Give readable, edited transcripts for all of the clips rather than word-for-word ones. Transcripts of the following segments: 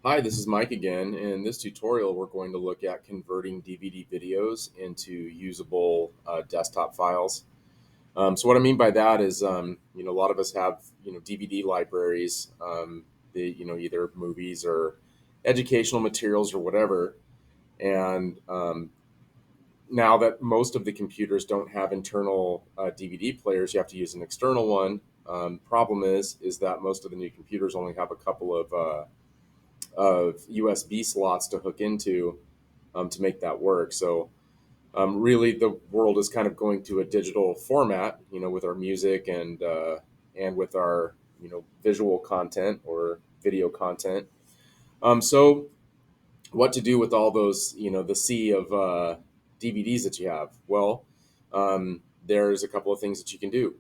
Hi, this is Mike again. In this tutorial, we're going to look at converting DVD videos into usable desktop files. So what I mean by that is, a lot of us have, DVD libraries, either movies or educational materials or whatever. And now that most of the computers don't have internal DVD players, you have to use an external one. Problem is that most of the new computers only have a couple of USB slots to hook into to make that work. So really, the world is kind of going to a digital format, with our music and with our visual content or video content. So what to do with all those, the sea of DVDs that you have? Well, there's a couple of things that you can do.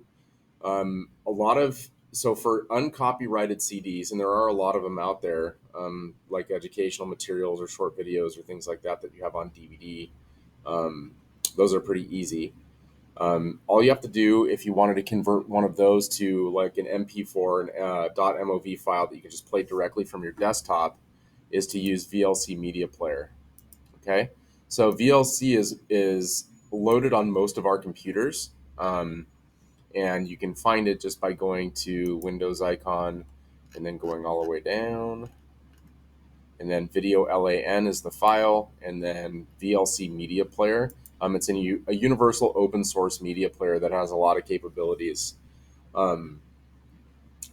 A lot of so for uncopyrighted CDs, and there are a lot of them out there, like educational materials or short videos or things like that you have on DVD. Um, those are pretty easy. All you have to do if you wanted to convert one of those to like an MP4 and .mov file that you can just play directly from your desktop is to use VLC Media Player. Okay, so VLC is loaded on most of our computers. And you can find it just by going to Windows icon and then going all the way down. And then video LAN is the file, and then VLC Media Player. It's a universal open source media player that has a lot of capabilities. Um,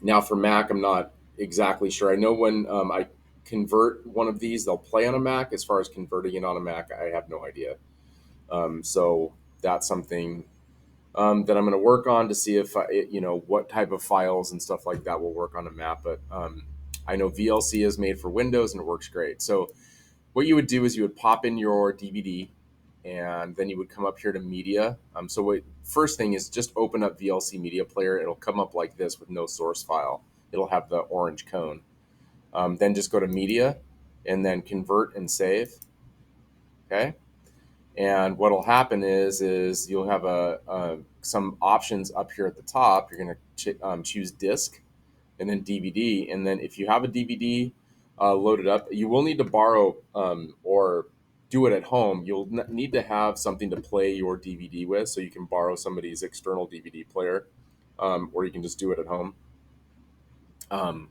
Now for Mac, I'm not exactly sure. I know when I convert one of these, they'll play on a Mac. As far as converting it on a Mac, I have no idea. So that's something that I'm going to work on to see if what type of files and stuff like that will work on a Mac. But I know VLC is made for Windows and it works great. So what you would do is you would pop in your DVD, and then you would come up here to Media. So what first thing is just open up VLC Media Player. It'll come up like this with no source file. It'll have the orange cone. Then just go to Media, and then Convert and Save. Okay. And what'll happen is you'll have some options up here at the top. You're going to choose disk and then DVD. And then if you have a DVD loaded up, you will need to borrow or do it at home. You'll need to have something to play your DVD with, so you can borrow somebody's external DVD player, or you can just do it at home. Um,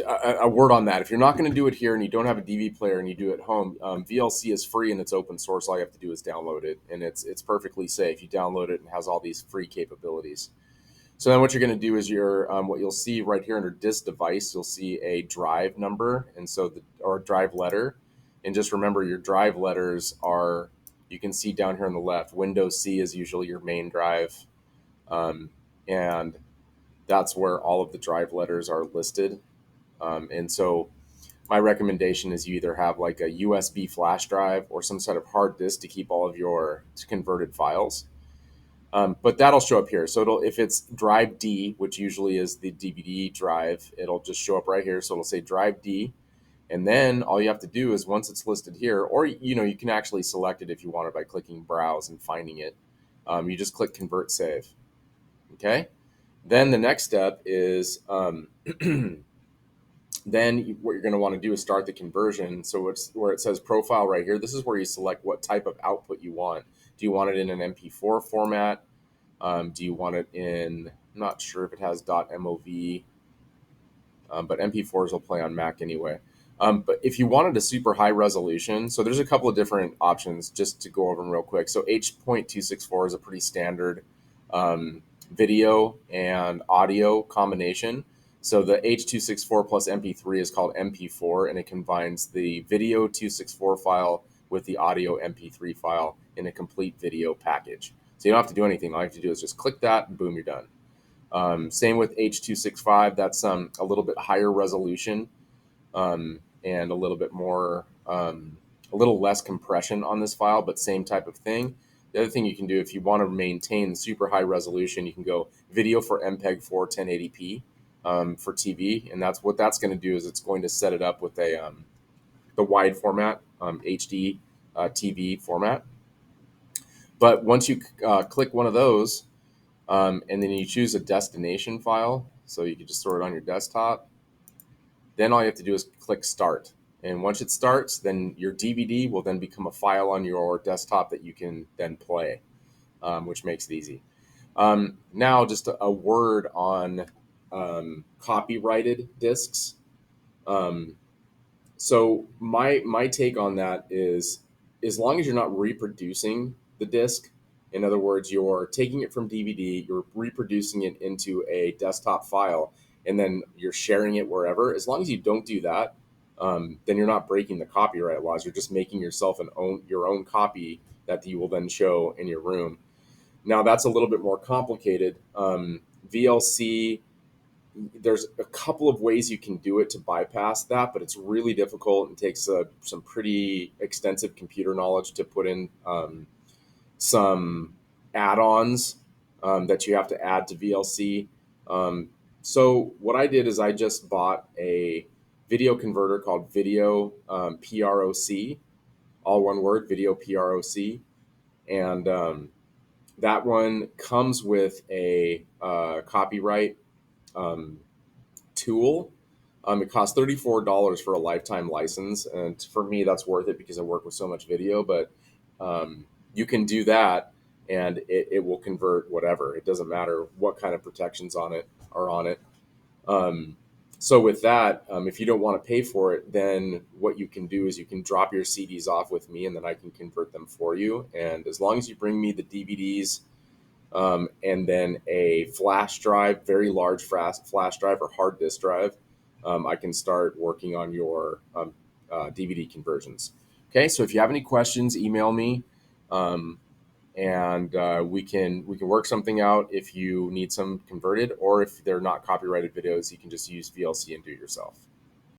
a word on that. If you're not going to do it here and you don't have a DV player and you do it at home, VLC is free and it's open source. All you have to do is download it, and it's perfectly safe. You download it and it has all these free capabilities. So then what you're going to do is what you'll see right here under disk device, you'll see a drive number, and so or drive letter. And just remember, your drive letters are, you can see down here on the left. Windows C is usually your main drive, and that's where all of the drive letters are listed. And so my recommendation is you either have like a USB flash drive or some sort of hard disk to keep all of your converted files. But that'll show up here. So if it's drive D, which usually is the DVD drive, it'll just show up right here. So it'll say drive D. And then all you have to do is once it's listed here, or you can actually select it if you want it by clicking browse and finding it. You just click convert save. Okay. Then the next step is then what you're going to want to do is start the conversion. So it's where it says profile right here. This is where you select what type of output you want. Do you want it in an MP4 format? Do you want it in, I'm not sure if it has .mov, but MP4s will play on Mac anyway. But if you wanted a super high resolution, so there's a couple of different options just to go over them real quick. So H.264 is a pretty standard video and audio combination. So the H.264 plus MP3 is called MP4, and it combines the video 264 file with the audio MP3 file in a complete video package. So you don't have to do anything. All you have to do is just click that, and boom, you're done. Same with H.265. That's a little bit higher resolution and a little bit more, a little less compression on this file, but same type of thing. The other thing you can do if you want to maintain super high resolution, you can go video for MPEG-4 1080p for TV, and that's what that's going to do is it's going to set it up with the wide format HD TV format. But once you click one of those, and then you choose a destination file, so you can just store it on your desktop. Then all you have to do is click start. And once it starts, then your DVD will then become a file on your desktop that you can then play, which makes it easy. Now, just a word on copyrighted discs. Um, so my take on that is, as long as you're not reproducing the disc, in other words, you're taking it from DVD, you're reproducing it into a desktop file, and then you're sharing it wherever. As long as you don't do that, then you're not breaking the copyright laws. You're just making yourself your own copy that you will then show in your room. Now that's a little bit more complicated. VLC, there's a couple of ways you can do it to bypass that, but it's really difficult and takes some pretty extensive computer knowledge to put in some add-ons that you have to add to VLC. So what I did is I just bought a video converter called Video PROC, all one word, Video PROC, and that one comes with a copyright um, tool. It costs $34 for a lifetime license, and for me, that's worth it because I work with so much video. But you can do that, and it will convert whatever. It doesn't matter what kind of protections on it are on it. Um, so with that, if you don't want to pay for it, then what you can do is you can drop your CDs off with me, and then I can convert them for you. And as long as you bring me the DVDs and then a flash drive, very large flash drive or hard disk drive, I can start working on your DVD conversions. Okay, so if you have any questions, email me, um, and we can work something out. If you need some converted, or if they're not copyrighted videos, you can just use VLC and do it yourself.